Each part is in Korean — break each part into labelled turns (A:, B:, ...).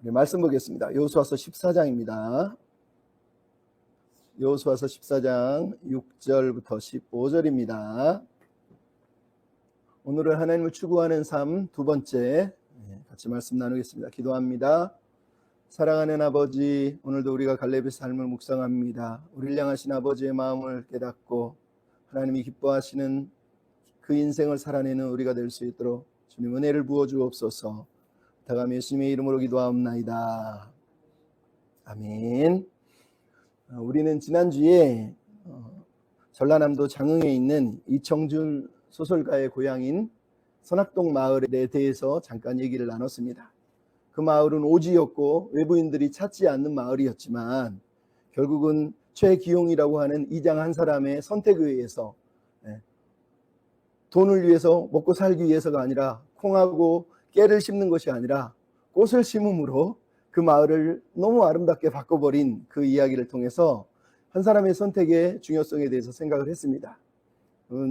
A: 우리 말씀 보겠습니다. 여호수아서 14장입니다. 여호수아서 14장 6절부터 15절입니다. 오늘은 하나님을 추구하는 삶 두 번째 같이 말씀 나누겠습니다. 기도합니다. 사랑하는 아버지, 오늘도 우리가 갈렙의 삶을 묵상합니다. 우리를 향하신 아버지의 마음을 깨닫고 하나님이 기뻐하시는 그 인생을 살아내는 우리가 될 수 있도록 주님 은혜를 부어주옵소서. 부탁하며 예수님의 이름으로 기도합나이다. 아멘. 우리는 지난주에 전라남도 장흥에 있는 이청준 소설가의 고향인 선악동 마을에 대해서 잠깐 얘기를 나눴습니다. 그 마을은 오지였고 외부인들이 찾지 않는 마을이었지만 결국은 최기용이라고 하는 이장 한 사람의 선택에 의해서 돈을 위해서 먹고 살기 위해서가 아니라 콩하고 깨를 심는 것이 아니라 꽃을 심음으로 그 마을을 너무 아름답게 바꿔버린 그 이야기를 통해서 한 사람의 선택의 중요성에 대해서 생각을 했습니다.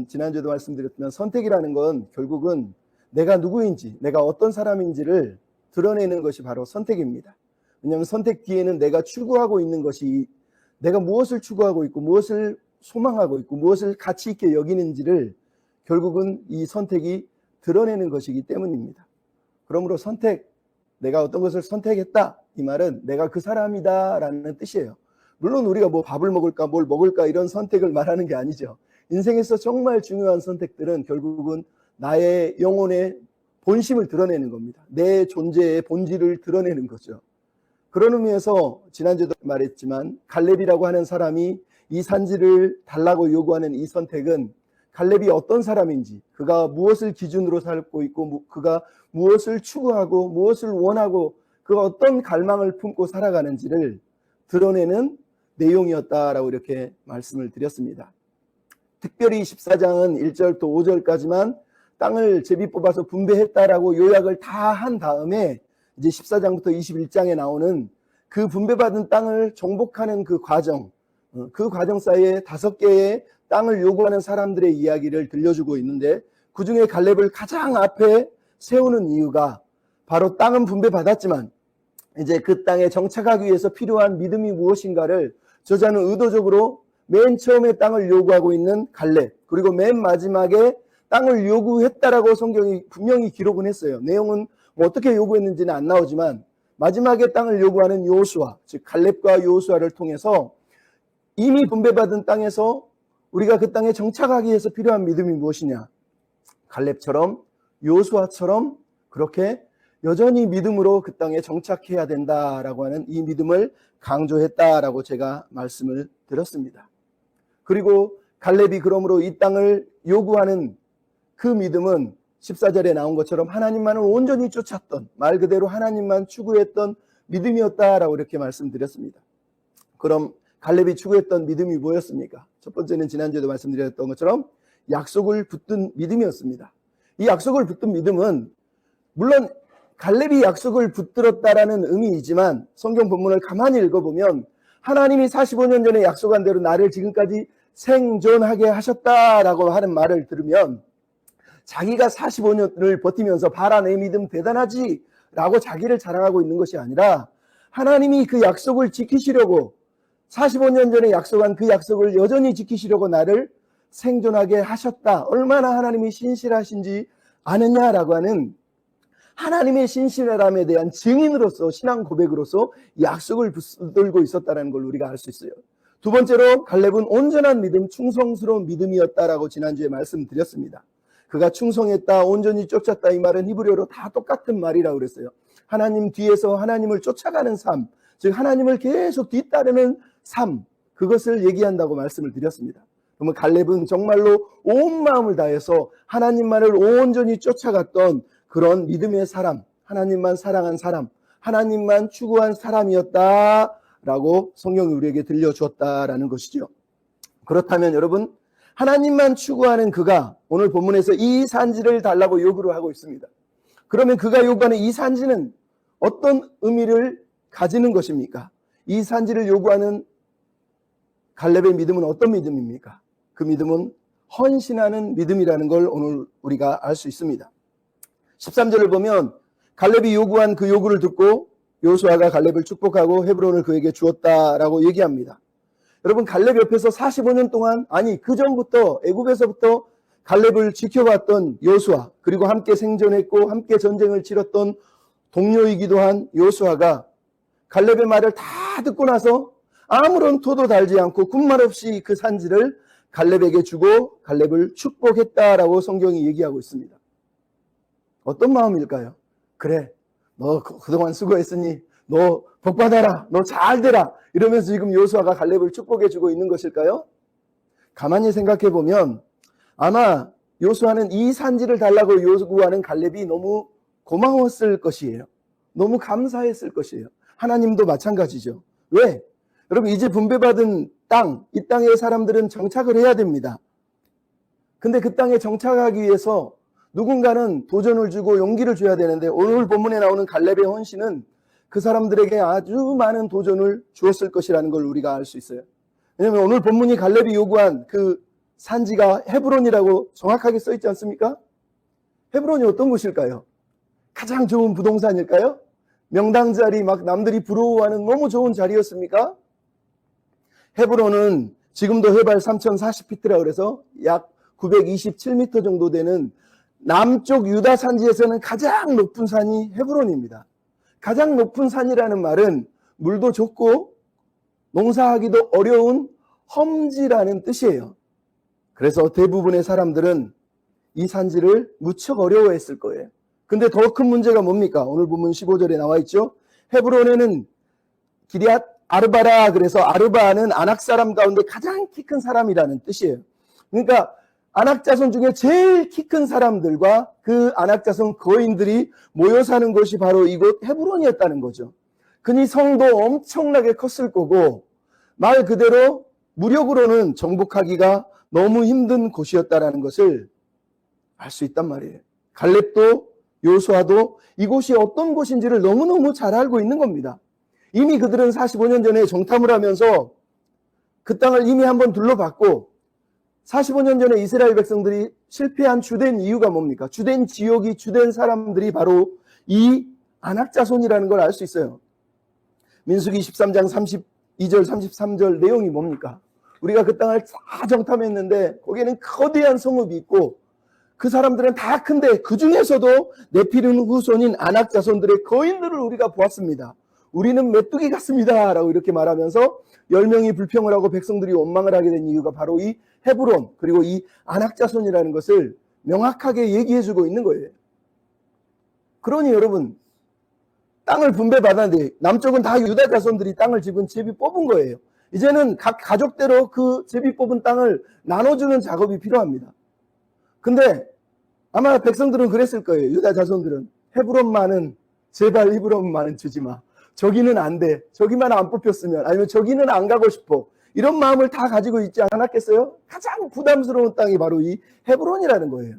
A: 지난주에도 말씀드렸지만 선택이라는 건 결국은 내가 누구인지, 내가 어떤 사람인지를 드러내는 것이 바로 선택입니다. 왜냐하면 선택 뒤에는 내가 추구하고 있는 것이, 내가 무엇을 추구하고 있고 무엇을 소망하고 있고 무엇을 가치 있게 여기는지를 결국은 이 선택이 드러내는 것이기 때문입니다. 그러므로 선택, 내가 어떤 것을 선택했다, 이 말은 내가 그 사람이다 라는 뜻이에요. 물론 우리가 뭐 밥을 먹을까 뭘 먹을까 이런 선택을 말하는 게 아니죠. 인생에서 정말 중요한 선택들은 결국은 나의 영혼의 본심을 드러내는 겁니다. 내 존재의 본질을 드러내는 거죠. 그런 의미에서 지난주에도 말했지만 갈렙이라고 하는 사람이 이 산지를 달라고 요구하는 이 선택은 갈렙이 어떤 사람인지, 그가 무엇을 기준으로 살고 있고 그가 무엇을 추구하고 무엇을 원하고 그가 어떤 갈망을 품고 살아가는지를 드러내는 내용이었다라고 이렇게 말씀을 드렸습니다. 특별히 14장은 1절부터 5절까지만 땅을 제비 뽑아서 분배했다라고 요약을 다 한 다음에 이제 14장부터 21장에 나오는 그 분배받은 땅을 정복하는 그 과정 사이에 5개의 땅을 요구하는 사람들의 이야기를 들려주고 있는데 그 중에 갈렙을 가장 앞에 세우는 이유가 바로 땅은 분배받았지만 이제 그 땅에 정착하기 위해서 필요한 믿음이 무엇인가를 저자는 의도적으로 맨 처음에 땅을 요구하고 있는 갈렙, 그리고 맨 마지막에 땅을 요구했다라고 성경이 분명히 기록은 했어요. 내용은 뭐 어떻게 요구했는지는 안 나오지만 마지막에 땅을 요구하는 여호수아, 즉 갈렙과 여호수아를 통해서 이미 분배받은 땅에서 우리가 그 땅에 정착하기 위해서 필요한 믿음이 무엇이냐? 갈렙처럼 여호수아처럼 그렇게 여전히 믿음으로 그 땅에 정착해야 된다라고 하는 이 믿음을 강조했다라고 제가 말씀을 드렸습니다. 그리고 갈렙이 그러므로 이 땅을 요구하는 그 믿음은 14절에 나온 것처럼 하나님만을 온전히 쫓았던, 말 그대로 하나님만 추구했던 믿음이었다라고 이렇게 말씀드렸습니다. 그럼 갈렙이 추구했던 믿음이 뭐였습니까? 첫 번째는 지난주에도 말씀드렸던 것처럼 약속을 붙든 믿음이었습니다. 이 약속을 붙든 믿음은 물론 갈렙이 약속을 붙들었다라는 의미이지만 성경 본문을 가만히 읽어보면 하나님이 45년 전에 약속한 대로 나를 지금까지 생존하게 하셨다라고 하는 말을 들으면 자기가 45년을 버티면서 봐라 내 믿음 대단하지 라고 자기를 자랑하고 있는 것이 아니라 하나님이 그 약속을 지키시려고 45년 전에 약속한 그 약속을 여전히 지키시려고 나를 생존하게 하셨다. 얼마나 하나님이 신실하신지 아느냐라고 하는 하나님의 신실함에 대한 증인으로서, 신앙 고백으로서 약속을 붙들고 있었다는 걸 우리가 알 수 있어요. 두 번째로 갈렙은 온전한 믿음, 충성스러운 믿음이었다라고 지난주에 말씀드렸습니다. 그가 충성했다, 온전히 쫓았다, 이 말은 히브리어로 다 똑같은 말이라고 그랬어요. 하나님 뒤에서 하나님을 쫓아가는 삶, 즉 하나님을 계속 뒤따르는 삶, 그것을 얘기한다고 말씀을 드렸습니다. 그러면 갈렙은 정말로 온 마음을 다해서 하나님만을 온전히 쫓아갔던 그런 믿음의 사람, 하나님만 사랑한 사람, 하나님만 추구한 사람이었다라고 성경이 우리에게 들려주었다라는 것이죠. 그렇다면 여러분, 하나님만 추구하는 그가 오늘 본문에서 이 산지를 달라고 요구를 하고 있습니다. 그러면 그가 요구하는 이 산지는 어떤 의미를 가지는 것입니까? 이 산지를 요구하는 갈렙의 믿음은 어떤 믿음입니까? 그 믿음은 헌신하는 믿음이라는 걸 오늘 우리가 알 수 있습니다. 13절을 보면 갈렙이 요구한 그 요구를 듣고 요수아가 갈렙을 축복하고 헤브론을 그에게 주었다라고 얘기합니다. 여러분, 갈렙 옆에서 45년 동안, 아니 그 전부터 애굽에서부터 갈렙을 지켜봤던 요수아, 그리고 함께 생존했고 함께 전쟁을 치렀던 동료이기도 한 요수아가 갈렙의 말을 다 듣고 나서 아무런 토도 달지 않고 군말 없이 그 산지를 갈렙에게 주고 갈렙을 축복했다라고 성경이 얘기하고 있습니다. 어떤 마음일까요? 그래, 너 그동안 수고했으니 너 복받아라, 너 잘 되라, 이러면서 지금 요수아가 갈렙을 축복해주고 있는 것일까요? 가만히 생각해 보면 아마 요수아는 이 산지를 달라고 요구하는 갈렙이 너무 고마웠을 것이에요. 너무 감사했을 것이에요. 하나님도 마찬가지죠. 왜? 여러분, 이제 분배받은 땅, 이 땅의 사람들은 정착을 해야 됩니다. 근데 그 땅에 정착하기 위해서 누군가는 도전을 주고 용기를 줘야 되는데, 오늘 본문에 나오는 갈렙의 헌신은 그 사람들에게 아주 많은 도전을 주었을 것이라는 걸 우리가 알 수 있어요. 왜냐하면 오늘 본문이 갈렙이 요구한 그 산지가 헤브론이라고 정확하게 써 있지 않습니까? 헤브론이 어떤 곳일까요? 가장 좋은 부동산일까요? 명당 자리, 막 남들이 부러워하는 너무 좋은 자리였습니까? 헤브론은 지금도 해발 3040피트라 그래서 약 927m 정도 되는 남쪽 유다 산지에서는 가장 높은 산이 헤브론입니다. 가장 높은 산이라는 말은 물도 좋고 농사하기도 어려운 험지라는 뜻이에요. 그래서 대부분의 사람들은 이 산지를 무척 어려워했을 거예요. 근데 더 큰 문제가 뭡니까? 오늘 보면 15절에 나와 있죠. 헤브론에는 기럇 아르바라, 그래서 아르바는 아낙 사람 가운데 가장 키 큰 사람이라는 뜻이에요. 그러니까 아낙 자손 중에 제일 키 큰 사람들과 그 아낙 자손 거인들이 모여 사는 곳이 바로 이곳 헤브론이었다는 거죠. 그니 성도 엄청나게 컸을 거고 말 그대로 무력으로는 정복하기가 너무 힘든 곳이었다는 것을 알 수 있단 말이에요. 갈렙도 요수아도 이곳이 어떤 곳인지를 너무너무 잘 알고 있는 겁니다. 이미 그들은 45년 전에 정탐을 하면서 그 땅을 이미 한번 둘러봤고 45년 전에 이스라엘 백성들이 실패한 주된 이유가 뭡니까? 주된 지역이, 주된 사람들이 바로 이 아낙 자손이라는 걸 알 수 있어요. 민수기 13장 32절 33절 내용이 뭡니까? 우리가 그 땅을 다 정탐했는데 거기에는 거대한 성읍이 있고 그 사람들은 다 큰데 그 중에서도 네피림 후손인 아낙 자손들의 거인들을 우리가 보았습니다. 우리는 메뚜기 같습니다 라고 이렇게 말하면서 10명이 불평을 하고 백성들이 원망을 하게 된 이유가 바로 이 헤브론, 그리고 이 아낙 자손이라는 것을 명확하게 얘기해주고 있는 거예요. 그러니 여러분, 땅을 분배받았는데 남쪽은 다 유다 자손들이 땅을 지금 제비 뽑은 거예요. 이제는 각 가족대로 그 제비 뽑은 땅을 나눠주는 작업이 필요합니다. 근데 아마 백성들은 그랬을 거예요. 유다 자손들은 헤브론만은 제발 헤브론만은 주지 마. 저기는 안 돼. 저기만 안 뽑혔으면, 아니면 저기는 안 가고 싶어. 이런 마음을 다 가지고 있지 않았겠어요? 가장 부담스러운 땅이 바로 이 헤브론이라는 거예요.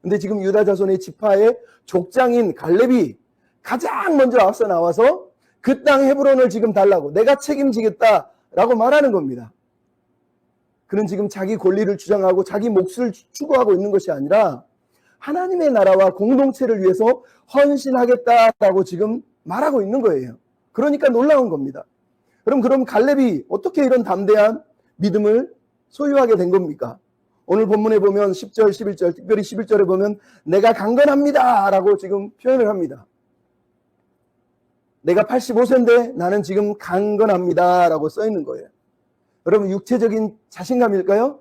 A: 근데 지금 유다 자손의 지파의 족장인 갈렙이 가장 먼저 앞서 나와서 그 땅 헤브론을 지금 달라고, 내가 책임지겠다라고 말하는 겁니다. 그는 지금 자기 권리를 주장하고 자기 몫을 추구하고 있는 것이 아니라 하나님의 나라와 공동체를 위해서 헌신하겠다라고 지금 말하고 있는 거예요. 그러니까 놀라운 겁니다. 그럼 갈렙이 어떻게 이런 담대한 믿음을 소유하게 된 겁니까? 오늘 본문에 보면 10절, 11절, 특별히 11절에 보면 내가 강건합니다 라고 지금 표현을 합니다. 내가 85세인데 나는 지금 강건합니다 라고 써 있는 거예요. 여러분, 육체적인 자신감일까요?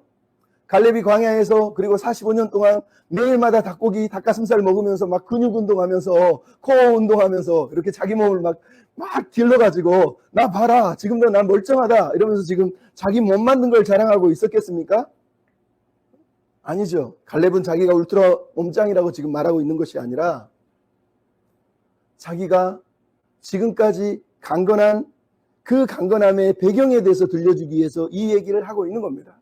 A: 갈렙이 광야에서 그리고 45년 동안 매일마다 닭고기, 닭가슴살 먹으면서 막 근육 운동하면서 코어 운동하면서 이렇게 자기 몸을 막 길러가지고 나 봐라, 지금도 난 멀쩡하다 이러면서 지금 자기 몸 만든 걸 자랑하고 있었겠습니까? 아니죠. 갈렙은 자기가 울트라 몸짱이라고 지금 말하고 있는 것이 아니라 자기가 지금까지 강건한 그 강건함의 배경에 대해서 들려주기 위해서 이 얘기를 하고 있는 겁니다.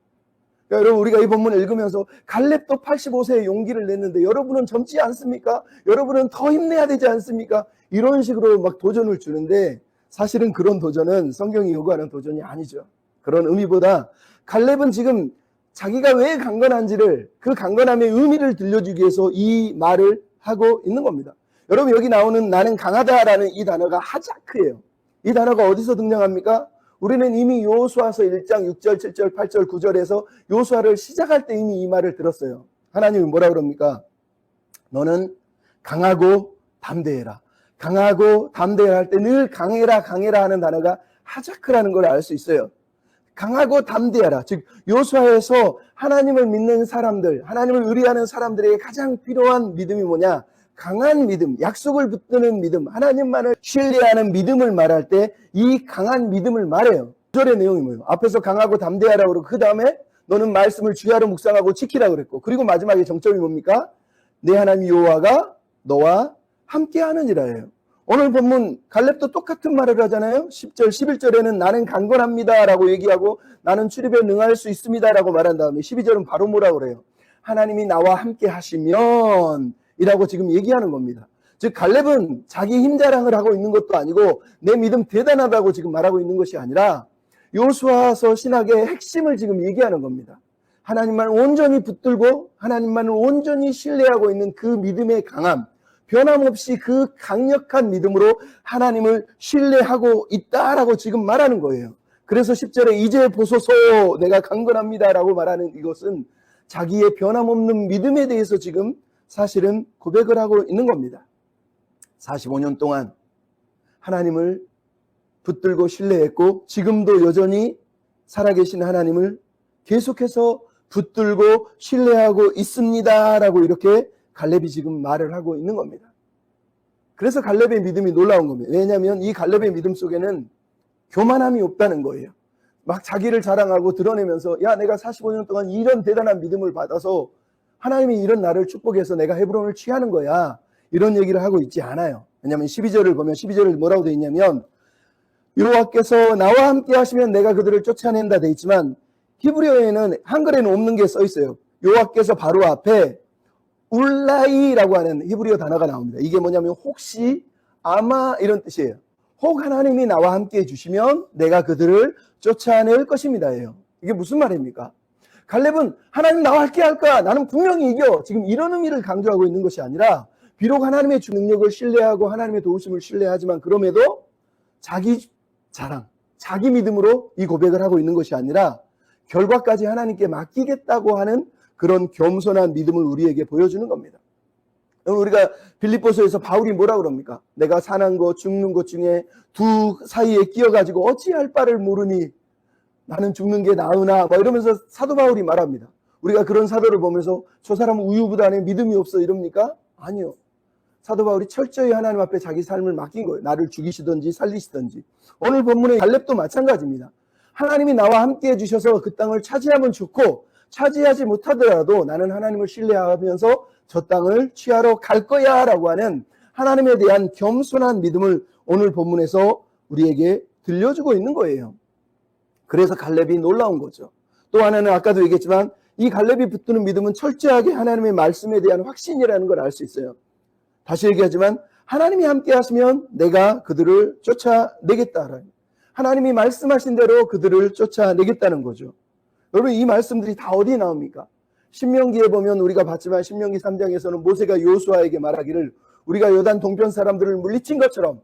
A: 그러니까 여러분, 우리가 이 본문을 읽으면서 갈렙도 85세에 용기를 냈는데 여러분은 젊지 않습니까? 여러분은 더 힘내야 되지 않습니까? 이런 식으로 막 도전을 주는데 사실은 그런 도전은 성경이 요구하는 도전이 아니죠. 그런 의미보다 갈렙은 지금 자기가 왜 강건한지를, 그 강건함의 의미를 들려주기 위해서 이 말을 하고 있는 겁니다. 여러분 여기 나오는 나는 강하다라는 이 단어가 하자크예요. 이 단어가 어디서 등장합니까? 우리는 이미 여호수아서 1장 6절, 7절, 8절, 9절에서 여호수아를 시작할 때 이미 이 말을 들었어요. 하나님이 뭐라 그럽니까? 너는 강하고 담대해라. 강하고 담대해라 할 때 늘 강해라 하는 단어가 하자크라는 걸 알 수 있어요. 강하고 담대하라. 즉 여호수아에서 하나님을 믿는 사람들, 하나님을 의뢰하는 사람들에게 가장 필요한 믿음이 뭐냐? 강한 믿음, 약속을 붙드는 믿음, 하나님만을 신뢰하는 믿음을 말할 때 이 강한 믿음을 말해요. 9절의 내용이 뭐예요? 앞에서 강하고 담대하라고 그러고 그 다음에 너는 말씀을 주야로 묵상하고 지키라고 그랬고, 그리고 마지막에 정점이 뭡니까? 내 하나님 여호와가 너와 함께하느니라예요. 오늘 본문 갈렙도 똑같은 말을 하잖아요. 10절, 11절에는 나는 강건합니다 라고 얘기하고 나는 출입에 능할 수 있습니다 라고 말한 다음에 12절은 바로 뭐라고 그래요? 하나님이 나와 함께 하시면 이라고 지금 얘기하는 겁니다. 즉 갈렙은 자기 힘 자랑을 하고 있는 것도 아니고 내 믿음 대단하다고 지금 말하고 있는 것이 아니라 여호수아서 신학의 핵심을 지금 얘기하는 겁니다. 하나님만 온전히 붙들고 하나님만을 온전히 신뢰하고 있는 그 믿음의 강함, 변함없이 그 강력한 믿음으로 하나님을 신뢰하고 있다라고 지금 말하는 거예요. 그래서 10절에 이제 보소서 내가 강건합니다라고 말하는 이것은 자기의 변함없는 믿음에 대해서 지금 사실은 고백을 하고 있는 겁니다. 45년 동안 하나님을 붙들고 신뢰했고 지금도 여전히 살아계신 하나님을 계속해서 붙들고 신뢰하고 있습니다라고 이렇게 갈렙이 지금 말을 하고 있는 겁니다. 그래서 갈렙의 믿음이 놀라운 겁니다. 왜냐하면 이 갈렙의 믿음 속에는 교만함이 없다는 거예요. 막 자기를 자랑하고 드러내면서 야 내가 45년 동안 이런 대단한 믿음을 받아서 하나님이 이런 나를 축복해서 내가 헤브론을 취하는 거야. 이런 얘기를 하고 있지 않아요. 왜냐하면 12절을 보면 12절을 뭐라고 되어 있냐면 여호와께서 나와 함께 하시면 내가 그들을 쫓아낸다 되어 있지만 히브리어에는 한글에는 없는 게 써 있어요. 여호와께서 바로 앞에 울라이라고 하는 히브리어 단어가 나옵니다. 이게 뭐냐면 혹시 아마 이런 뜻이에요. 혹 하나님이 나와 함께 해주시면 내가 그들을 쫓아낼 것입니다예요. 이게 무슨 말입니까? 갈렙은 하나님 나와 함께 할까? 나는 분명히 이겨. 지금 이런 의미를 강조하고 있는 것이 아니라 비록 하나님의 주 능력을 신뢰하고 하나님의 도우심을 신뢰하지만 그럼에도 자기 자랑, 자기 믿음으로 이 고백을 하고 있는 것이 아니라 결과까지 하나님께 맡기겠다고 하는 그런 겸손한 믿음을 우리에게 보여주는 겁니다. 우리가 빌립보서에서 바울이 뭐라 그럽니까? 내가 사는 것 죽는 것 중에 두 사이에 끼어가지고 어찌할 바를 모르니 나는 죽는 게 나으나 뭐 이러면서 사도 바울이 말합니다. 우리가 그런 사도를 보면서 저 사람은 우유부단해 믿음이 없어 이럽니까? 아니요. 사도 바울이 철저히 하나님 앞에 자기 삶을 맡긴 거예요. 나를 죽이시든지 살리시든지. 오늘 본문의 갈렙도 마찬가지입니다. 하나님이 나와 함께 해주셔서 그 땅을 차지하면 좋고 차지하지 못하더라도 나는 하나님을 신뢰하면서 저 땅을 취하러 갈 거야 라고 하는 하나님에 대한 겸손한 믿음을 오늘 본문에서 우리에게 들려주고 있는 거예요. 그래서 갈렙이 놀라운 거죠. 또 하나는 아까도 얘기했지만 이 갈렙이 붙드는 믿음은 철저하게 하나님의 말씀에 대한 확신이라는 걸 알 수 있어요. 다시 얘기하지만 하나님이 함께 하시면 내가 그들을 쫓아내겠다. 하나님이 말씀하신 대로 그들을 쫓아내겠다는 거죠. 여러분 이 말씀들이 다 어디에 나옵니까? 신명기에 보면 우리가 봤지만 신명기 3장에서는 모세가 여호수아에게 말하기를 우리가 요단 동편 사람들을 물리친 것처럼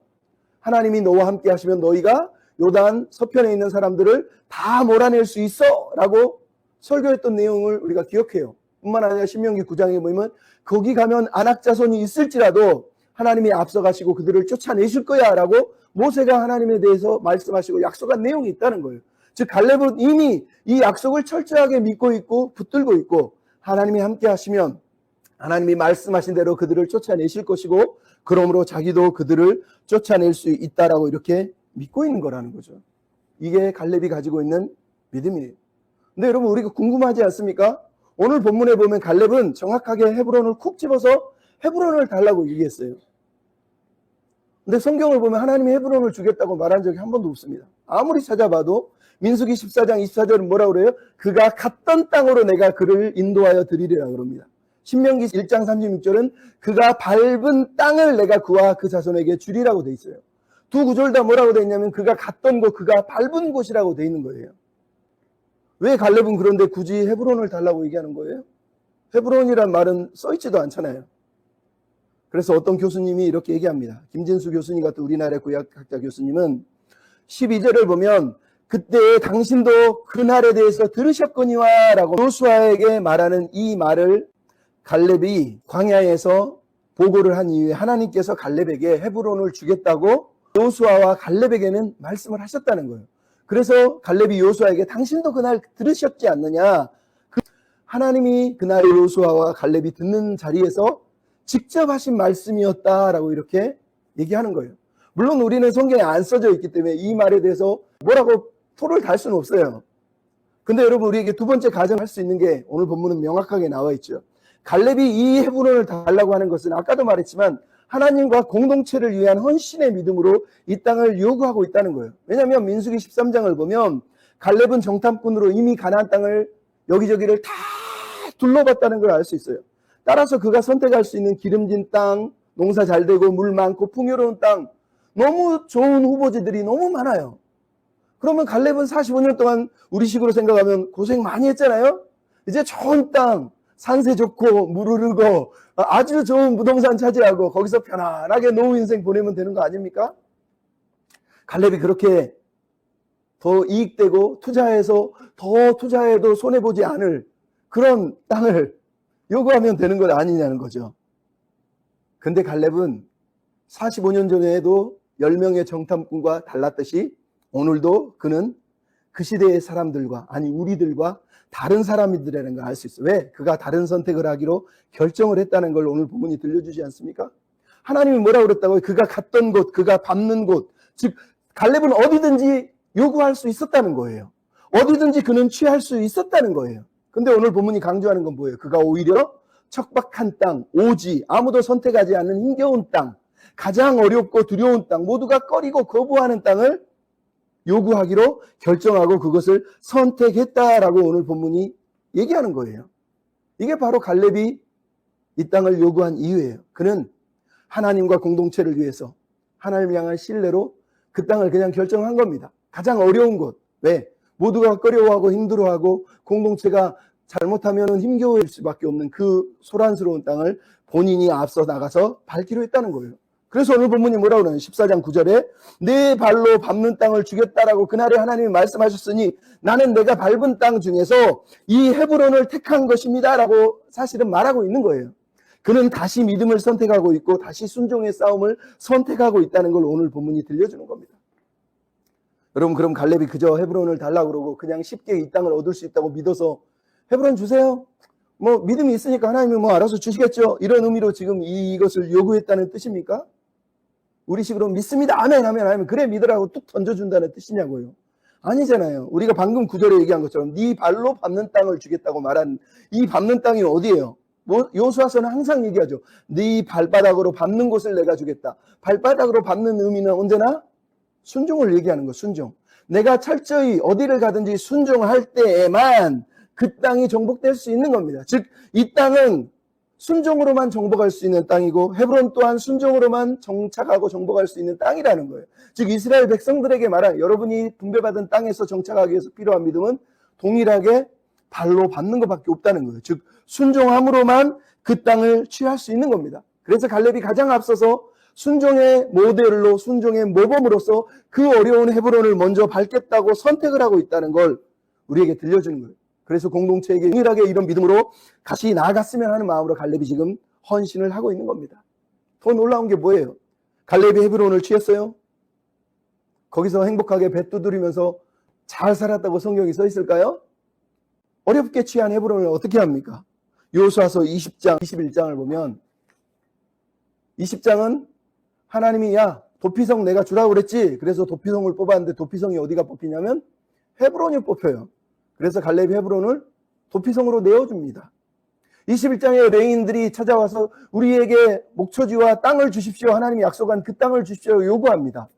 A: 하나님이 너와 함께 하시면 너희가 요단 서편에 있는 사람들을 다 몰아낼 수 있어 라고 설교했던 내용을 우리가 기억해요. 뿐만 아니라 신명기 9장에 보면 거기 가면 아낙 자손이 있을지라도 하나님이 앞서가시고 그들을 쫓아내실 거야 라고 모세가 하나님에 대해서 말씀하시고 약속한 내용이 있다는 거예요. 즉 갈렙은 이미 이 약속을 철저하게 믿고 있고 붙들고 있고 하나님이 함께 하시면 하나님이 말씀하신 대로 그들을 쫓아내실 것이고 그러므로 자기도 그들을 쫓아낼 수 있다라고 이렇게 믿고 있는 거라는 거죠. 이게 갈렙이 가지고 있는 믿음이에요. 근데 여러분 우리가 궁금하지 않습니까? 오늘 본문에 보면 갈렙은 정확하게 헤브론을 쿡 집어서 헤브론을 달라고 얘기했어요. 근데 성경을 보면 하나님이 헤브론을 주겠다고 말한 적이 한 번도 없습니다. 아무리 찾아봐도 민수기 14장 24절은 뭐라고 그래요? 그가 갔던 땅으로 내가 그를 인도하여 드리리라 그럽니다. 신명기 1장 36절은 그가 밟은 땅을 내가 그와 그 자손에게 주리라고 돼 있어요. 두 구절 다 뭐라고 돼 있냐면 그가 갔던 곳, 그가 밟은 곳이라고 돼 있는 거예요. 왜 갈렙은 그런데 굳이 헤브론을 달라고 얘기하는 거예요? 헤브론이란 말은 써있지도 않잖아요. 그래서 어떤 교수님이 이렇게 얘기합니다. 김진수 교수님 같은 우리나라의 구약학자 교수님은 12절을 보면 그때 당신도 그날에 대해서 들으셨거니와 라고 요수아에게 말하는 이 말을 갈렙이 광야에서 보고를 한 이후에 하나님께서 갈렙에게 헤브론을 주겠다고 요수아와 갈렙에게는 말씀을 하셨다는 거예요. 그래서 갈렙이 요수아에게 당신도 그날 들으셨지 않느냐. 하나님이 그날 요수아와 갈렙이 듣는 자리에서 직접 하신 말씀이었다라고 이렇게 얘기하는 거예요. 물론 우리는 성경에 안 써져 있기 때문에 이 말에 대해서 뭐라고 토를 달 수는 없어요. 근데 여러분 우리에게 두 번째 가정할 수 있는 게 오늘 본문은 명확하게 나와 있죠. 갈렙이 이 헤브론을 달라고 하는 것은 아까도 말했지만 하나님과 공동체를 위한 헌신의 믿음으로 이 땅을 요구하고 있다는 거예요. 왜냐하면 민수기 13장을 보면 갈렙은 정탐꾼으로 이미 가나안 땅을 여기저기를 다 둘러봤다는 걸 알 수 있어요. 따라서 그가 선택할 수 있는 기름진 땅, 농사 잘 되고 물 많고 풍요로운 땅, 너무 좋은 후보지들이 너무 많아요. 그러면 갈렙은 45년 동안 우리식으로 생각하면 고생 많이 했잖아요. 이제 좋은 땅, 산세 좋고 물 흐르고 아주 좋은 부동산 차지하고 거기서 편안하게 노후 인생 보내면 되는 거 아닙니까? 갈렙이 그렇게 더 이익되고 투자해서 더 투자해도 손해보지 않을 그런 땅을 요구하면 되는 것 아니냐는 거죠. 근데 갈렙은 45년 전에도 10명의 정탐꾼과 달랐듯이 오늘도 그는 그 시대의 사람들과 아니 우리들과 다른 사람들이라는 걸 알 수 있어요. 왜? 그가 다른 선택을 하기로 결정을 했다는 걸 오늘 본문이 들려주지 않습니까? 하나님이 뭐라고 그랬다고요? 그가 갔던 곳, 그가 밟는 곳, 즉 갈렙은 어디든지 요구할 수 있었다는 거예요. 어디든지 그는 취할 수 있었다는 거예요. 근데 오늘 본문이 강조하는 건 뭐예요? 그가 오히려 척박한 땅, 오지, 아무도 선택하지 않는 힘겨운 땅, 가장 어렵고 두려운 땅, 모두가 꺼리고 거부하는 땅을 요구하기로 결정하고 그것을 선택했다라고 오늘 본문이 얘기하는 거예요. 이게 바로 갈렙이 이 땅을 요구한 이유예요. 그는 하나님과 공동체를 위해서 하나님을 향한 신뢰로 그 땅을 그냥 결정한 겁니다. 가장 어려운 곳. 왜? 모두가 꺼려워하고 힘들어하고 공동체가 잘못하면 힘겨워할 수밖에 없는 그 소란스러운 땅을 본인이 앞서 나가서 밟기로 했다는 거예요. 그래서 오늘 본문이 뭐라고 그러냐면 14장 9절에 내 발로 밟는 땅을 주겠다라고 그날에 하나님이 말씀하셨으니 나는 내가 밟은 땅 중에서 이 헤브론을 택한 것입니다 라고 사실은 말하고 있는 거예요. 그는 다시 믿음을 선택하고 있고 다시 순종의 싸움을 선택하고 있다는 걸 오늘 본문이 들려주는 겁니다. 여러분 그럼 갈렙이 그저 헤브론을 달라고 그러고 그냥 쉽게 이 땅을 얻을 수 있다고 믿어서 헤브론 주세요. 뭐 믿음이 있으니까 하나님이 뭐 알아서 주시겠죠. 이런 의미로 지금 이것을 요구했다는 뜻입니까? 우리식으로 믿습니다. 아멘 하면 아멘. 그래 믿으라고 뚝 던져준다는 뜻이냐고요. 아니잖아요. 우리가 방금 구절에 얘기한 것처럼 네 발로 밟는 땅을 주겠다고 말한 이 밟는 땅이 어디예요? 뭐 요수아서는 항상 얘기하죠. 네 발바닥으로 밟는 곳을 내가 주겠다. 발바닥으로 밟는 의미는 언제나 순종을 얘기하는 거. 순종. 내가 철저히 어디를 가든지 순종할 때에만 그 땅이 정복될 수 있는 겁니다. 즉 이 땅은 순종으로만 정복할 수 있는 땅이고 헤브론 또한 순종으로만 정착하고 정복할 수 있는 땅이라는 거예요. 즉 이스라엘 백성들에게 말한 여러분이 분배받은 땅에서 정착하기 위해서 필요한 믿음은 동일하게 발로 밟는 것밖에 없다는 거예요. 즉 순종함으로만 그 땅을 취할 수 있는 겁니다. 그래서 갈렙이 가장 앞서서 순종의 모델로 순종의 모범으로서 그 어려운 헤브론을 먼저 밟겠다고 선택을 하고 있다는 걸 우리에게 들려주는 거예요. 그래서 공동체에게 동일하게 이런 믿음으로 같이 나아갔으면 하는 마음으로 갈렙이 지금 헌신을 하고 있는 겁니다. 더 놀라운 게 뭐예요? 갈렙이 헤브론을 취했어요? 거기서 행복하게 배 두드리면서 잘 살았다고 성경이 써 있을까요? 어렵게 취한 헤브론을 어떻게 합니까? 여호수아서 20장, 21장을 보면 20장은 하나님이 야 도피성 내가 주라고 그랬지. 그래서 도피성을 뽑았는데 도피성이 어디가 뽑히냐면 헤브론이 뽑혀요. 그래서 갈렙이 헤브론을 도피성으로 내어줍니다. 21장에 레인들이 찾아와서 우리에게 목초지와 땅을 주십시오. 하나님이 약속한 그 땅을 주십시오. 요구합니다.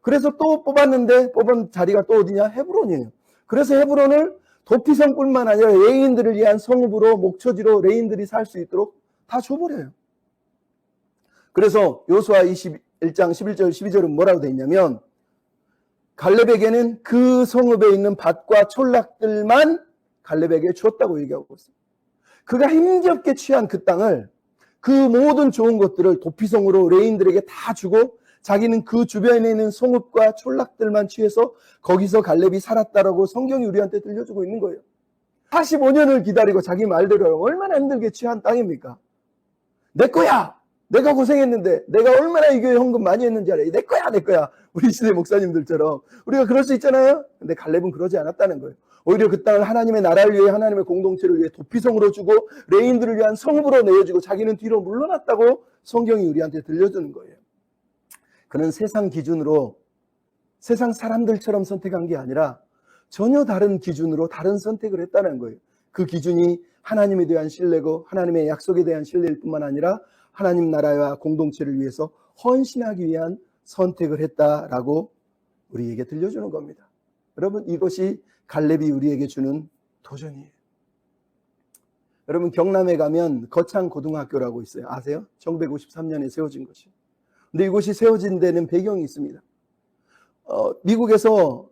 A: 그래서 또 뽑았는데 뽑은 자리가 또 어디냐? 헤브론이에요. 그래서 헤브론을 도피성뿐만 아니라 레인들을 위한 성읍으로 목초지로 레인들이 살 수 있도록 다 줘버려요. 그래서 여호수아 21장 11절 12절은 뭐라고 되어 있냐면 갈렙에게는 그 성읍에 있는 밭과 촌락들만 갈렙에게 주었다고 얘기하고 있습니다. 그가 힘겹게 취한 그 땅을 그 모든 좋은 것들을 도피성으로 레인들에게 다 주고 자기는 그 주변에 있는 성읍과 촌락들만 취해서 거기서 갈렙이 살았다라고 성경이 우리한테 들려주고 있는 거예요. 45년을 기다리고 자기 말대로 얼마나 힘들게 취한 땅입니까? 내 거야! 내가 고생했는데 내가 얼마나 이 교회 헌금 많이 했는지 알아요. 내 거야, 내 거야. 우리 시대 목사님들처럼 우리가 그럴 수 있잖아요. 근데 갈렙은 그러지 않았다는 거예요. 오히려 그 땅을 하나님의 나라를 위해, 하나님의 공동체를 위해 도피성으로 주고 레인들을 위한 성읍으로 내어주고 자기는 뒤로 물러났다고 성경이 우리한테 들려주는 거예요. 그는 세상 기준으로 세상 사람들처럼 선택한 게 아니라 전혀 다른 기준으로 다른 선택을 했다는 거예요. 그 기준이 하나님에 대한 신뢰고 하나님의 약속에 대한 신뢰일 뿐만 아니라 하나님 나라와 공동체를 위해서 헌신하기 위한 선택을 했다라고 우리에게 들려주는 겁니다. 여러분, 이것이 갈렙이 우리에게 주는 도전이에요. 여러분, 경남에 가면 거창고등학교라고 있어요. 아세요? 1953년에 세워진 것이. 근데 이곳이 세워진 데는 배경이 있습니다. 미국에서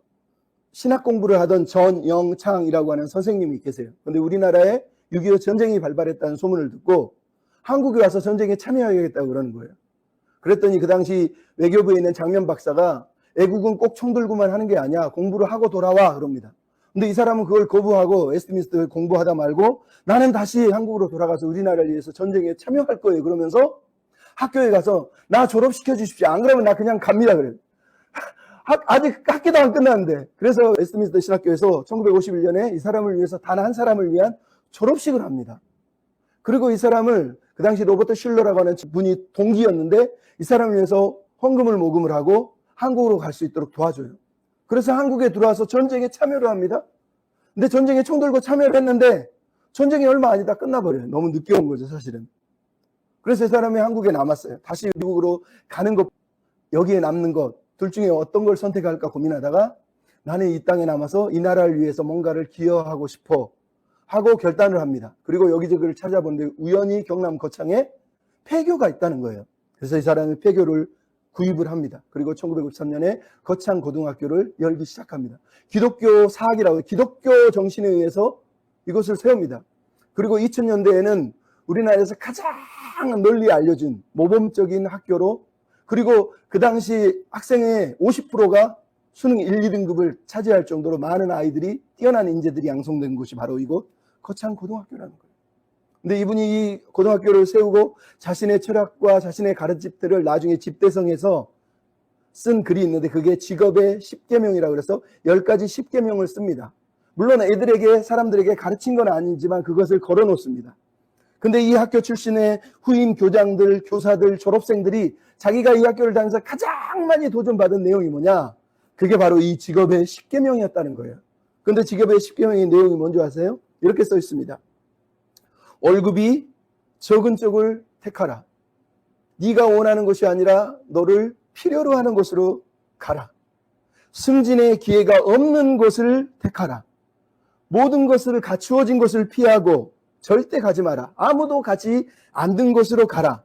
A: 신학 공부를 하던 전영창이라고 하는 선생님이 계세요. 근데 우리나라에 6.25 전쟁이 발발했다는 소문을 듣고 한국에 와서 전쟁에 참여하겠다고 그러는 거예요. 그랬더니 그 당시 외교부에 있는 장면 박사가 애국은 꼭 총 들고만 하는 게 아니야. 공부를 하고 돌아와. 그럽니다. 근데 이 사람은 그걸 거부하고 웨스트민스터에 공부하다 말고 나는 다시 한국으로 돌아가서 우리나라를 위해서 전쟁에 참여할 거예요. 그러면서 학교에 가서 나 졸업시켜 주십시오. 안 그러면 나 그냥 갑니다. 그래요. 아직 학기도 안 끝났는데. 그래서 웨스트민스터 신학교에서 1951년에 이 사람을 위해서 단 한 사람을 위한 졸업식을 합니다. 그리고 이 사람을 그 당시 로버트 슐러라고 하는 분이 동기였는데 이 사람을 위해서 헌금을 모금을 하고 한국으로 갈 수 있도록 도와줘요. 그래서 한국에 들어와서 전쟁에 참여를 합니다. 근데 전쟁에 총 들고 참여를 했는데 전쟁이 얼마 안 있다 끝나버려요. 너무 늦게 온 거죠, 사실은. 그래서 이 사람이 한국에 남았어요. 다시 미국으로 가는 것, 여기에 남는 것, 둘 중에 어떤 걸 선택할까 고민하다가 나는 이 땅에 남아서 이 나라를 위해서 뭔가를 기여하고 싶어 하고 결단을 합니다. 그리고 여기저기를 찾아보는데 우연히 경남 거창에 폐교가 있다는 거예요. 그래서 이 사람이 폐교를 구입을 합니다. 그리고 1953년에 거창 고등학교를 열기 시작합니다. 기독교 사학이라고 기독교 정신에 의해서 이것을 세웁니다. 그리고 2000년대에는 우리나라에서 가장 널리 알려진 모범적인 학교로, 그리고 그 당시 학생의 50%가 수능 1, 2등급을 차지할 정도로 많은 아이들이, 뛰어난 인재들이 양성된 곳이 바로 이곳 거창 고등학교라는 거예요. 근데 이분이 이 고등학교를 세우고 자신의 철학과 자신의 가르침들을 나중에 집대성에서 쓴 글이 있는데 그게 직업의 10계명이라고 그래서 10가지 10계명을 씁니다. 물론 애들에게, 사람들에게 가르친 건 아니지만 그것을 걸어 놓습니다. 근데 이 학교 출신의 후임 교장들, 교사들, 졸업생들이 자기가 이 학교를 다니면서 가장 많이 도전받은 내용이 뭐냐? 그게 바로 이 직업의 10계명이었다는 거예요. 근데 직업의 10계명의 내용이 뭔지 아세요? 이렇게 써 있습니다. 월급이 적은 쪽을 택하라. 네가 원하는 것이 아니라 너를 필요로 하는 곳으로 가라. 승진의 기회가 없는 곳을 택하라. 모든 것을 갖추어진 것을 피하고 절대 가지 마라. 아무도 가지 않는 곳으로 가라.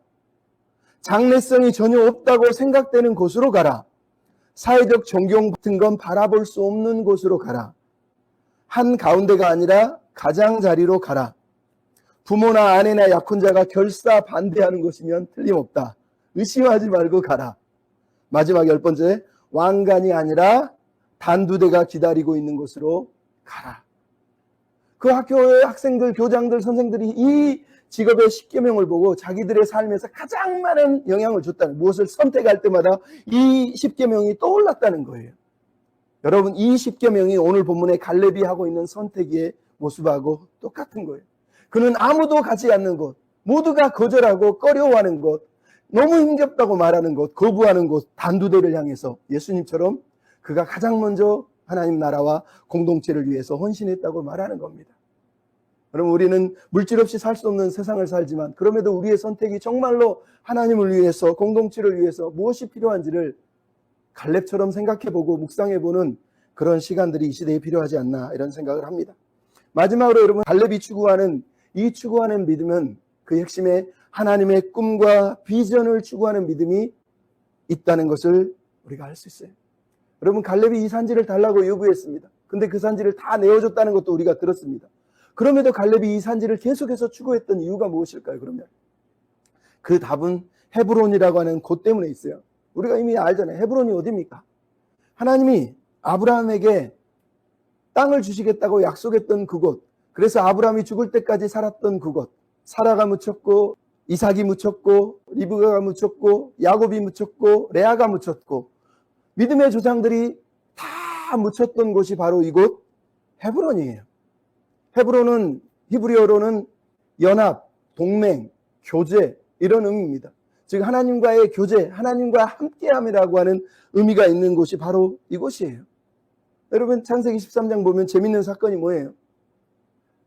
A: 장래성이 전혀 없다고 생각되는 곳으로 가라. 사회적 존경 같은 건 바라볼 수 없는 곳으로 가라. 한 가운데가 아니라 가장자리로 가라. 부모나 아내나 약혼자가 결사 반대하는 것이면 틀림없다. 의심하지 말고 가라. 마지막 10번째, 왕관이 아니라 단두대가 기다리고 있는 곳으로 가라. 그 학교의 학생들, 교장들, 선생들이 이 직업의 10계명을 보고 자기들의 삶에서 가장 많은 영향을 줬다는, 무엇을 선택할 때마다 이 10계명이 떠올랐다는 거예요. 여러분, 이 10계명이 오늘 본문에 갈렙이 하고 있는 선택의 모습하고 똑같은 거예요. 그는 아무도 가지 않는 곳, 모두가 거절하고 꺼려워하는 곳, 너무 힘겹다고 말하는 곳, 거부하는 곳, 단두대를 향해서 예수님처럼 그가 가장 먼저 하나님 나라와 공동체를 위해서 헌신했다고 말하는 겁니다. 여러분, 우리는 물질 없이 살 수 없는 세상을 살지만 그럼에도 우리의 선택이 정말로 하나님을 위해서, 공동체를 위해서 무엇이 필요한지를 갈렙처럼 생각해보고 묵상해보는 그런 시간들이 이 시대에 필요하지 않나, 이런 생각을 합니다. 마지막으로 여러분, 갈렙이 추구하는 믿음은 그 핵심에 하나님의 꿈과 비전을 추구하는 믿음이 있다는 것을 우리가 알 수 있어요. 여러분, 갈렙이 이 산지를 달라고 요구했습니다. 근데 그 산지를 다 내어줬다는 것도 우리가 들었습니다. 그럼에도 갈렙이 이 산지를 계속해서 추구했던 이유가 무엇일까요? 그러면 그 답은 헤브론이라고 하는 곳 때문에 있어요. 우리가 이미 알잖아요. 헤브론이 어디입니까? 하나님이 아브라함에게 땅을 주시겠다고 약속했던 그곳. 그래서 아브라함이 죽을 때까지 살았던 그곳. 사라가 묻혔고 이삭이 묻혔고 리브가가 묻혔고 야곱이 묻혔고 레아가 묻혔고 믿음의 조상들이 다 묻혔던 곳이 바로 이곳 헤브론이에요. 헤브론은 히브리어로는 연합, 동맹, 교제 이런 의미입니다. 즉 하나님과의 교제, 하나님과 함께함이라고 하는 의미가 있는 곳이 바로 이곳이에요. 여러분 창세기 13장 보면 재밌는 사건이 뭐예요?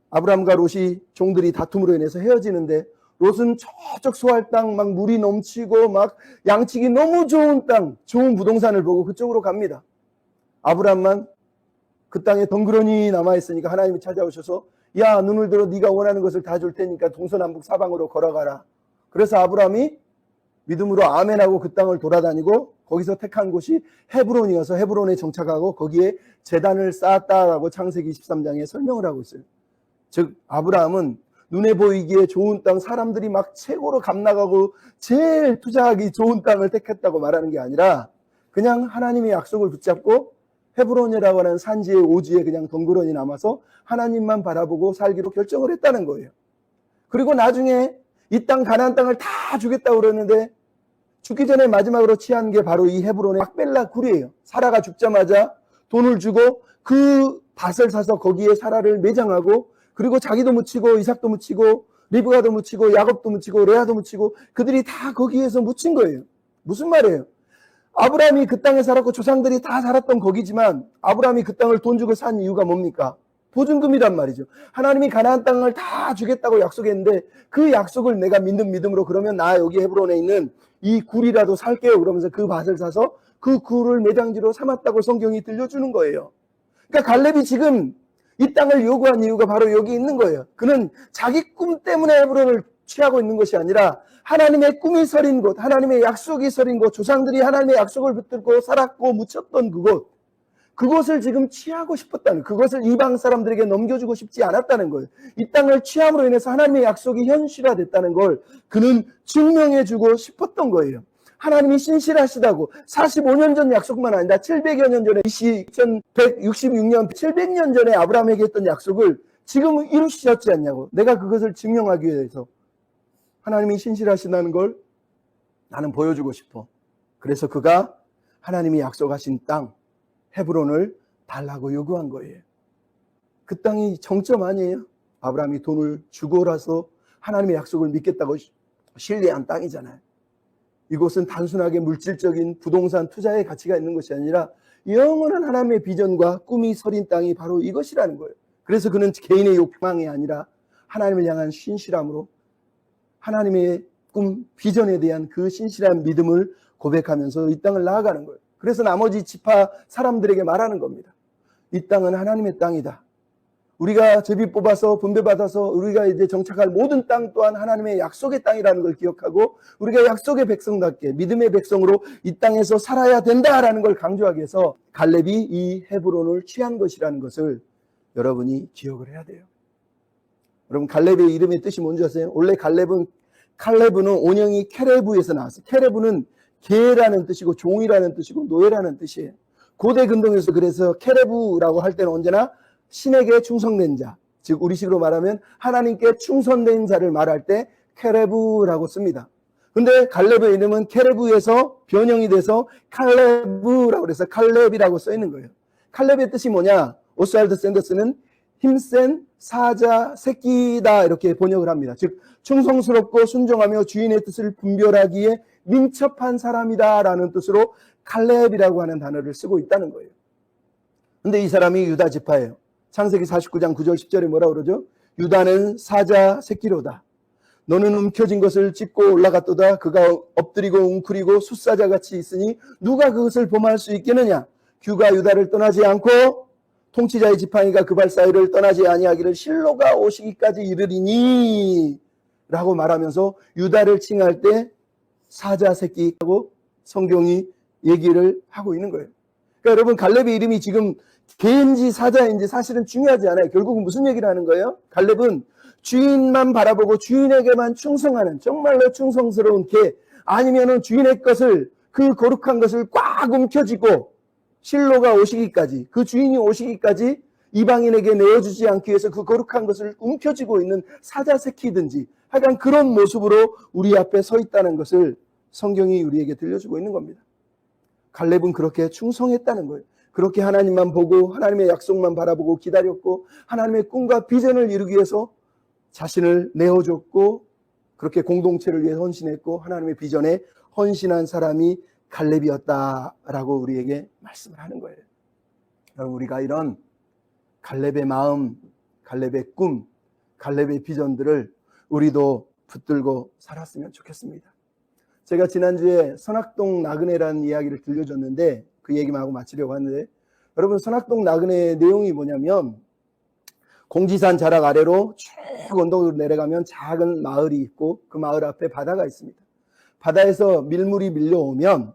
A: 아브라함과 롯이 종들이 다툼으로 인해서 헤어지는데 롯은 저쪽 소할 땅 막 물이 넘치고 막 양치기 너무 좋은 땅, 좋은 부동산을 보고 그쪽으로 갑니다. 아브라함만 그 땅에 덩그러니 남아있으니까 하나님이 찾아오셔서 야 눈을 들어 네가 원하는 것을 다 줄 테니까 동서남북 사방으로 걸어가라. 그래서 아브라함이 믿음으로 아멘하고 그 땅을 돌아다니고 거기서 택한 곳이 헤브론이어서 헤브론에 정착하고 거기에 제단을 쌓았다라고 창세기 23장에 설명을 하고 있어요. 즉 아브라함은 눈에 보이기에 좋은 땅, 사람들이 막 최고로 값나가고 제일 투자하기 좋은 땅을 택했다고 말하는 게 아니라 그냥 하나님의 약속을 붙잡고 헤브론이라고 하는 산지의 오지에 그냥 덩그러니 남아서 하나님만 바라보고 살기로 결정을 했다는 거예요. 그리고 나중에 이 땅 가나안 땅을 다 주겠다고 그러는데 죽기 전에 마지막으로 취한 게 바로 이 헤브론의 막벨라 굴이에요. 사라가 죽자마자 돈을 주고 그 밭을 사서 거기에 사라를 매장하고 그리고 자기도 묻히고 이삭도 묻히고 리브가도 묻히고 야곱도 묻히고 레아도 묻히고 그들이 다 거기에서 묻힌 거예요. 무슨 말이에요? 아브라함이 그 땅에 살았고 조상들이 다 살았던 거기지만 아브라함이 그 땅을 돈 주고 산 이유가 뭡니까? 보증금이란 말이죠. 하나님이 가나안 땅을 다 주겠다고 약속했는데 그 약속을 내가 믿는 믿음으로 그러면 나 여기 헤브론에 있는 이 굴이라도 살게요. 그러면서 그 밭을 사서 그 굴을 매장지로 삼았다고 성경이 들려주는 거예요. 그러니까 갈렙이 지금 이 땅을 요구한 이유가 바로 여기 있는 거예요. 그는 자기 꿈 때문에 헤브론을 취하고 있는 것이 아니라 하나님의 꿈이 서린 곳, 하나님의 약속이 서린 곳, 조상들이 하나님의 약속을 붙들고 살았고 묻혔던 그곳, 그것을 지금 취하고 싶었다는, 그것을 이방 사람들에게 넘겨주고 싶지 않았다는 거예요. 이 땅을 취함으로 인해서 하나님의 약속이 현실화됐다는 걸 그는 증명해주고 싶었던 거예요. 하나님이 신실하시다고 45년 전 약속만 아니라 700여 년 전에 2166년 700년 전에 아브라함에게 했던 약속을 지금 이루시지 않냐고. 내가 그것을 증명하기 위해서 하나님이 신실하시다는 걸 나는 보여주고 싶어. 그래서 그가 하나님이 약속하신 땅 헤브론을 달라고 요구한 거예요. 그 땅이 정점 아니에요? 아브라함이 돈을 주고라서 하나님의 약속을 믿겠다고 신뢰한 땅이잖아요. 이곳은 단순하게 물질적인 부동산 투자의 가치가 있는 것이 아니라 영원한 하나님의 비전과 꿈이 서린 땅이 바로 이것이라는 거예요. 그래서 그는 개인의 욕망이 아니라 하나님을 향한 신실함으로 하나님의 꿈, 비전에 대한 그 신실한 믿음을 고백하면서 이 땅을 나아가는 거예요. 그래서 나머지 지파 사람들에게 말하는 겁니다. 이 땅은 하나님의 땅이다. 우리가 제비 뽑아서 분배받아서 우리가 이제 정착할 모든 땅 또한 하나님의 약속의 땅이라는 걸 기억하고 우리가 약속의 백성답게 믿음의 백성으로 이 땅에서 살아야 된다라는 걸 강조하기 위해서 갈렙이 이 헤브론을 취한 것이라는 것을 여러분이 기억을 해야 돼요. 여러분 갈렙의 이름의 뜻이 뭔지 아세요? 원래 칼레브는 온영이 케레브에서 나왔어요. 케레브는 개라는 뜻이고 종이라는 뜻이고 노예라는 뜻이에요. 고대 근동에서 그래서 케레브라고 할 때는 언제나 신에게 충성된 자, 즉 우리식으로 말하면 하나님께 충성된 자를 말할 때 케레브라고 씁니다. 근데 갈렙의 이름은 케레브에서 변형이 돼서 칼레브라고 해서 칼렙이라고 써 있는 거예요. 칼렙의 뜻이 뭐냐? 오스왈드 샌더스는 힘센 사자 새끼다 이렇게 번역을 합니다. 즉 충성스럽고 순종하며 주인의 뜻을 분별하기에 민첩한 사람이다라는 뜻으로 칼렙이라고 하는 단어를 쓰고 있다는 거예요. 근데 이 사람이 유다 지파예요. 창세기 49장 9절 10절에 뭐라 그러죠? 유다는 사자 새끼로다. 너는 움켜진 것을 찢고 올라갔도다. 그가 엎드리고 웅크리고 숫사자같이 있으니 누가 그것을 범할 수 있겠느냐? 규가 유다를 떠나지 않고 통치자의 지팡이가 그 발 사이를 떠나지 아니하기를 실로가 오시기까지 이르리니 라고 말하면서 유다를 칭할 때 사자 새끼라고 성경이 얘기를 하고 있는 거예요. 그러니까 여러분 갈렙의 이름이 지금 개인지 사자인지 사실은 중요하지 않아요. 결국은 무슨 얘기를 하는 거예요? 갈렙은 주인만 바라보고 주인에게만 충성하는 정말로 충성스러운 개, 아니면은 주인의 것을, 그 거룩한 것을 꽉 움켜쥐고 실로가 오시기까지, 그 주인이 오시기까지 이방인에게 내어주지 않기 위해서 그 거룩한 것을 움켜쥐고 있는 사자새끼든지 하여간 그런 모습으로 우리 앞에 서 있다는 것을 성경이 우리에게 들려주고 있는 겁니다. 갈렙은 그렇게 충성했다는 거예요. 그렇게 하나님만 보고 하나님의 약속만 바라보고 기다렸고 하나님의 꿈과 비전을 이루기 위해서 자신을 내어줬고 그렇게 공동체를 위해 헌신했고 하나님의 비전에 헌신한 사람이 갈렙이었다라고 우리에게 말씀을 하는 거예요. 여러분, 우리가 이런 갈렙의 마음, 갈렙의 꿈, 갈렙의 비전들을 우리도 붙들고 살았으면 좋겠습니다. 제가 지난주에 선악동 나그네라는 이야기를 들려줬는데 그 얘기만 하고 마치려고 하는데, 여러분, 선악동 나그네의 내용이 뭐냐면 공지산 자락 아래로 쭉 언덕으로 내려가면 작은 마을이 있고 그 마을 앞에 바다가 있습니다. 바다에서 밀물이 밀려오면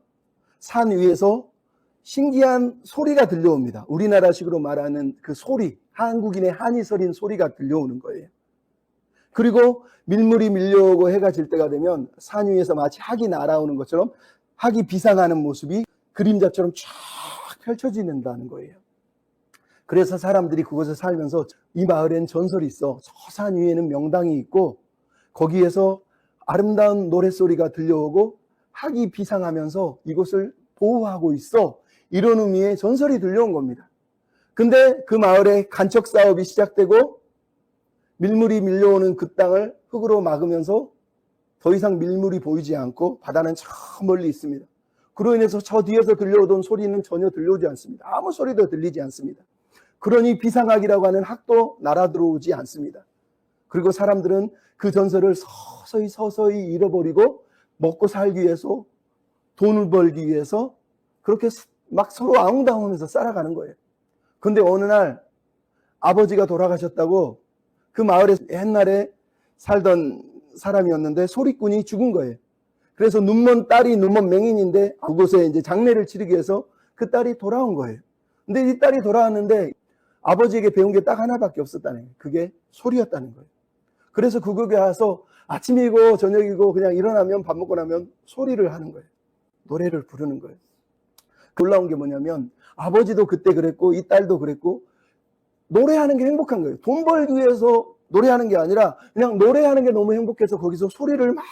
A: 산 위에서 신기한 소리가 들려옵니다. 우리나라식으로 말하는 그 소리, 한국인의 한이 서린 소리가 들려오는 거예요. 그리고 밀물이 밀려오고 해가 질 때가 되면 산 위에서 마치 학이 날아오는 것처럼 학이 비상하는 모습이 그림자처럼 쫙 펼쳐지는다는 거예요. 그래서 사람들이 그곳에 살면서 이 마을엔 전설이 있어. 저 산 위에는 명당이 있고 거기에서 아름다운 노랫소리가 들려오고 학이 비상하면서 이곳을 보호하고 있어. 이런 의미의 전설이 들려온 겁니다. 근데 그 마을에 간척 사업이 시작되고 밀물이 밀려오는 그 땅을 흙으로 막으면서 더 이상 밀물이 보이지 않고 바다는 저 멀리 있습니다. 그로 인해서 저 뒤에서 들려오던 소리는 전혀 들려오지 않습니다. 아무 소리도 들리지 않습니다. 그러니 비상학이라고 하는 학도 날아들어오지 않습니다. 그리고 사람들은 그 전설을 서서히 잃어버리고 먹고 살기 위해서, 돈을 벌기 위해서 그렇게 막 서로 아웅다웅하면서 살아가는 거예요. 근데 어느 날 아버지가 돌아가셨다고 그 마을에 옛날에 살던 사람이었는데 소리꾼이 죽은 거예요. 그래서 눈먼 딸이 눈먼 맹인인데 그곳에 이제 장례를 치르기 위해서 그 딸이 돌아온 거예요. 근데 이 딸이 돌아왔는데 아버지에게 배운 게 딱 하나밖에 없었다는 거예요. 그게 소리였다는 거예요. 그래서 그곳에 와서 아침이고 저녁이고 그냥 일어나면 밥 먹고 나면 소리를 하는 거예요. 노래를 부르는 거예요. 놀라운 게 뭐냐면 아버지도 그때 그랬고 이 딸도 그랬고 노래하는 게 행복한 거예요. 돈 벌기 위해서 노래하는 게 아니라 그냥 노래하는 게 너무 행복해서 거기서 소리를 막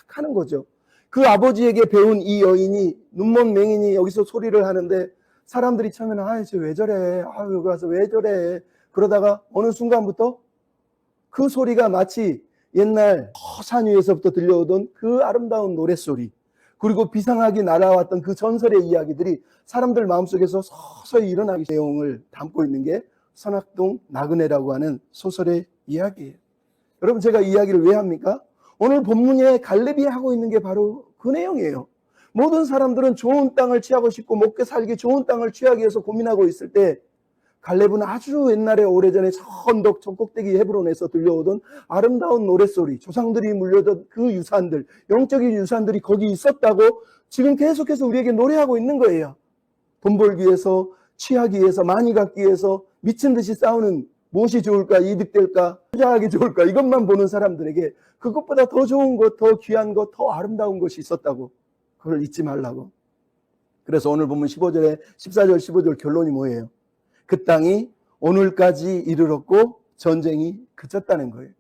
A: 하는 거죠. 그 아버지에게 배운 이 여인이, 눈먼 맹인이 여기서 소리를 하는데 사람들이 처음에는 쟤 왜 저래? 여기 와서 왜 저래? 그러다가 어느 순간부터 그 소리가 마치 옛날 산 위에서부터 들려오던 그 아름다운 노랫소리, 그리고 비상하게 날아왔던 그 전설의 이야기들이 사람들 마음속에서 서서히 일어나기 내용을 담고 있는 게 선악동 나그네라고 하는 소설의 이야기예요. 여러분, 제가 이 이야기를 왜 합니까? 오늘 본문에 갈렙이 하고 있는 게 바로 그 내용이에요. 모든 사람들은 좋은 땅을 취하고 싶고 먹고 살기 좋은 땅을 취하기 위해서 고민하고 있을 때 갈렙은 아주 옛날에 오래전에 저 언덕 저 꼭대기 헤브론에서 들려오던 아름다운 노랫소리, 조상들이 물려던 그 유산들, 영적인 유산들이 거기 있었다고 지금 계속해서 우리에게 노래하고 있는 거예요. 돈 벌기 위해서, 취하기 위해서, 많이 갖기 위해서 미친 듯이 싸우는, 무엇이 좋을까, 이득될까, 투자하기 좋을까, 이것만 보는 사람들에게 그것보다 더 좋은 것, 더 귀한 것, 더 아름다운 것이 있었다고, 그걸 잊지 말라고. 그래서 오늘 보면 15절에 14절 15절 결론이 뭐예요? 그 땅이 오늘까지 이르렀고 전쟁이 그쳤다는 거예요.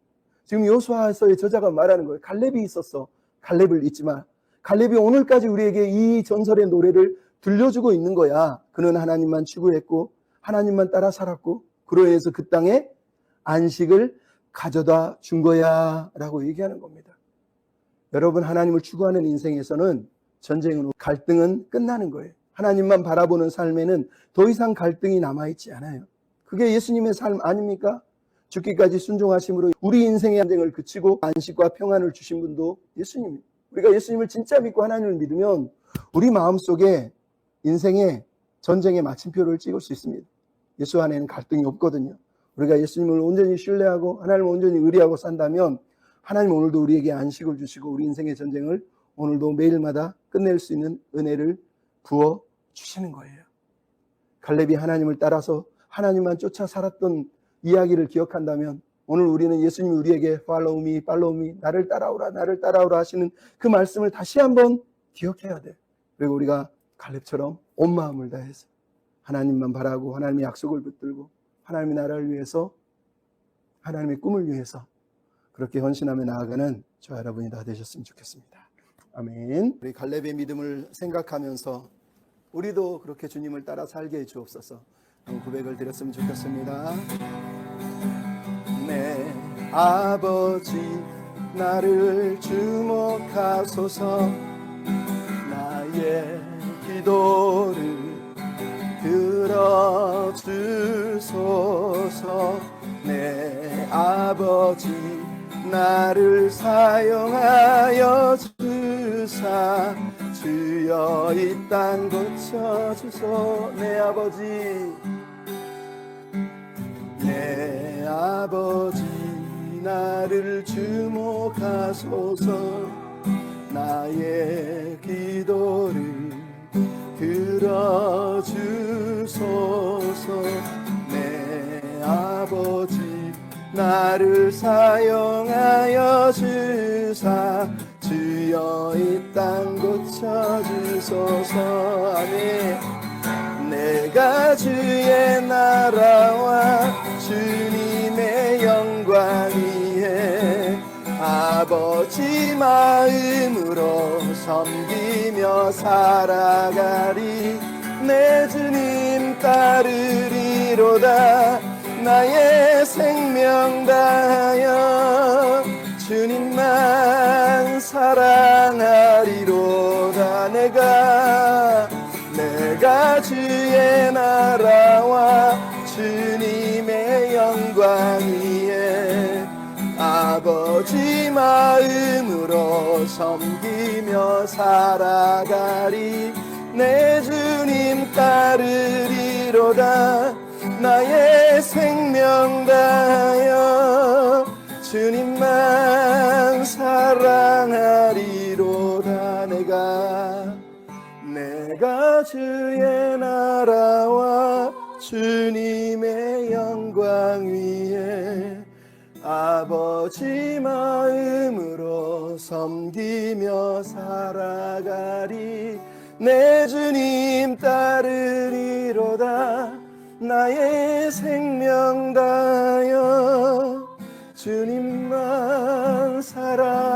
A: 지금 여호수아서의 저자가 말하는 거예요. 갈렙이 있었어. 갈렙을 잊지 마. 갈렙이 오늘까지 우리에게 이 전설의 노래를 들려주고 있는 거야. 그는 하나님만 추구했고 하나님만 따라 살았고 그로 인해서 그 땅에 안식을 가져다 준 거야 라고 얘기하는 겁니다. 여러분, 하나님을 추구하는 인생에서는 전쟁은, 갈등은 끝나는 거예요. 하나님만 바라보는 삶에는 더 이상 갈등이 남아있지 않아요. 그게 예수님의 삶 아닙니까? 죽기까지 순종하심으로 우리 인생의 전쟁을 그치고 안식과 평안을 주신 분도 예수님이에요. 우리가 예수님을 진짜 믿고 하나님을 믿으면 우리 마음속에 인생의 전쟁의 마침표를 찍을 수 있습니다. 예수 안에는 갈등이 없거든요. 우리가 예수님을 온전히 신뢰하고 하나님을 온전히 의뢰하고 산다면 하나님 오늘도 우리에게 안식을 주시고 우리 인생의 전쟁을 오늘도 매일마다 끝낼 수 있는 은혜를 부어 주시는 거예요. 갈렙이 하나님을 따라서 하나님만 쫓아 살았던 이야기를 기억한다면 오늘 우리는 예수님이 우리에게 follow me, follow me, 나를 따라오라, 나를 따라오라 하시는 그 말씀을 다시 한번 기억해야 돼. 그리고 우리가 갈렙처럼 온 마음을 다해서 하나님만 바라고 하나님의 약속을 붙들고 하나님의 나라를 위해서, 하나님의 꿈을 위해서 그렇게 헌신하며 나아가는 저와 여러분이 다 되셨으면 좋겠습니다. 아멘. 우리 갈렙의 믿음을 생각하면서 우리도 그렇게 주님을 따라 살게 해 주옵소서. 고백을 드렸으면 좋겠습니다. 내 아버지 나를 주목하소서. 나의 기도를 들어주소서. 내 아버지 나를 사용하여 주사 주여 이 땅 고쳐주소. 내 아버지 나를 주목하소서. 나의 기도를 들어주소서. 내 아버지 나를 사용하여 주사 주여 이 땅 고쳐주소서. 아멘. 내가 주의 나라와 주님의 영광 위에 아버지 마음으로 섬기며 살아가리. 내 주님 따르리로다. 나의 생명 다하여 주님만 사랑하리로다. 내가 주의 나라와 주님의 영광 위에 아버지 마음으로 섬기며 살아가리. 내 주님 따르리로다. 나의 생명 다하여 주님만 사랑하리로다. 내가 주의 나라와 주님의 영광 위에 아버지 마음으로 섬기며 살아가리. 내 주님 따르리로다. 나의 생명 다하여 주님만 사랑